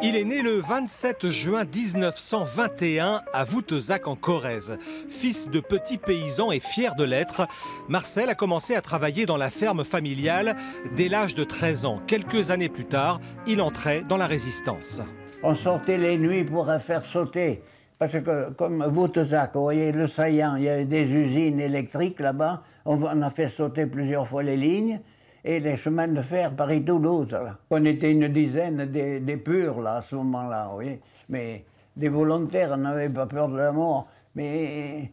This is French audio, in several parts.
Il est né le 27 juin 1921 à Voutezac en Corrèze. Fils de petits paysans et fier de l'être, Marcel a commencé à travailler dans la ferme familiale dès l'âge de 13 ans. Quelques années plus tard, il entrait dans la résistance. On sortait les nuits pour faire sauter. Parce que comme Voutezac, vous voyez le saillant, il y a des usines électriques là-bas. On a fait sauter plusieurs fois les lignes. Et les chemins de fer Paris-Toulouse. On était une dizaine des purs là, à ce moment-là, vous voyez. Mais des volontaires, on n'avait pas peur de la mort. Mais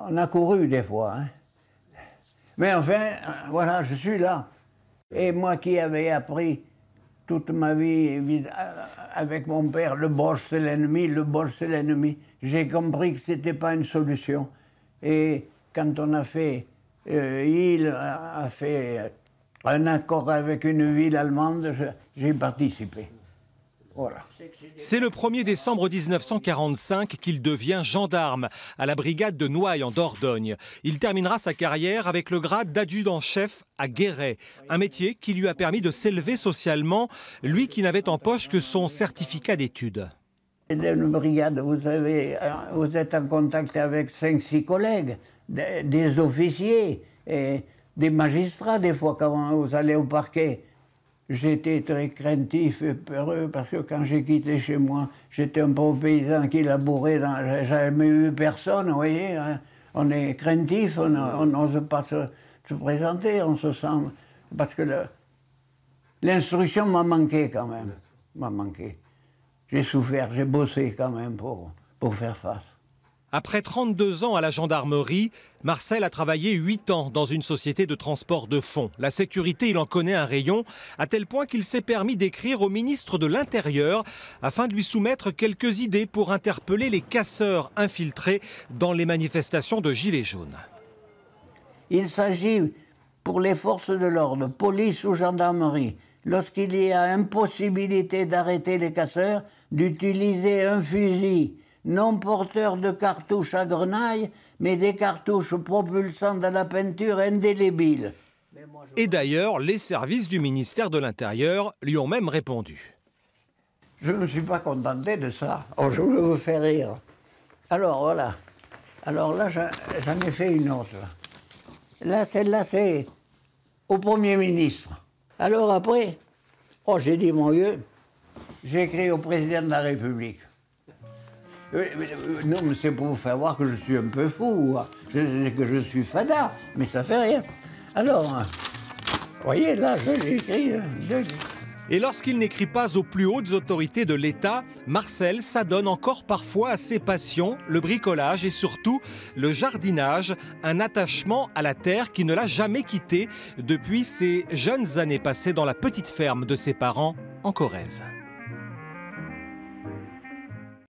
on a couru des fois. Hein. Mais enfin, voilà, je suis là. Et moi qui avais appris toute ma vie avec mon père, le Boche c'est l'ennemi, le Boche c'est l'ennemi, j'ai compris que ce n'était pas une solution. Et quand on a fait... il a fait un accord avec une ville allemande, j'ai participé. Voilà. C'est le 1er décembre 1945 qu'il devient gendarme à la brigade de Noailles en Dordogne. Il terminera sa carrière avec le grade d'adjudant-chef à Guéret, un métier qui lui a permis de s'élever socialement, lui qui n'avait en poche que son certificat d'études. Dans une brigade, vous savez, vous êtes en contact avec 5-6 collègues, des officiers et des magistrats, des fois, quand vous allez au parquet. J'étais très craintif et peureux parce que quand j'ai quitté chez moi, j'étais un pauvre paysan qui labourait, j'avais jamais eu personne, vous voyez. Hein. On est craintif, on n'ose pas se présenter, on se sent... Parce que l'instruction m'a manqué quand même, m'a manqué. J'ai souffert, j'ai bossé quand même pour faire face. Après 32 ans à la gendarmerie, Marcel a travaillé 8 ans dans une société de transport de fonds. La sécurité, il en connaît un rayon, à tel point qu'il s'est permis d'écrire au ministre de l'Intérieur afin de lui soumettre quelques idées pour interpeller les casseurs infiltrés dans les manifestations de Gilets jaunes. Il s'agit pour les forces de l'ordre, police ou gendarmerie, lorsqu'il y a impossibilité d'arrêter les casseurs, d'utiliser un fusil non porteur de cartouches à grenaille, mais des cartouches propulsant de la peinture indélébile. Et d'ailleurs, les services du ministère de l'Intérieur lui ont même répondu. Je ne me suis pas contenté de ça. Oh, je voulais vous faire rire. Alors voilà. Alors là, j'en ai fait une autre. Là, celle-là, c'est au Premier ministre. Alors après, oh, j'ai dit, mon Dieu, j'ai écrit au président de la République. Non, mais c'est pour vous faire voir que je suis un peu fou, que je suis fada, mais ça fait rien. Alors, vous voyez, là, je l'ai écrit. Et lorsqu'il n'écrit pas aux plus hautes autorités de l'État, Marcel s'adonne encore parfois à ses passions, le bricolage et surtout le jardinage, un attachement à la terre qui ne l'a jamais quitté depuis ses jeunes années passées dans la petite ferme de ses parents en Corrèze.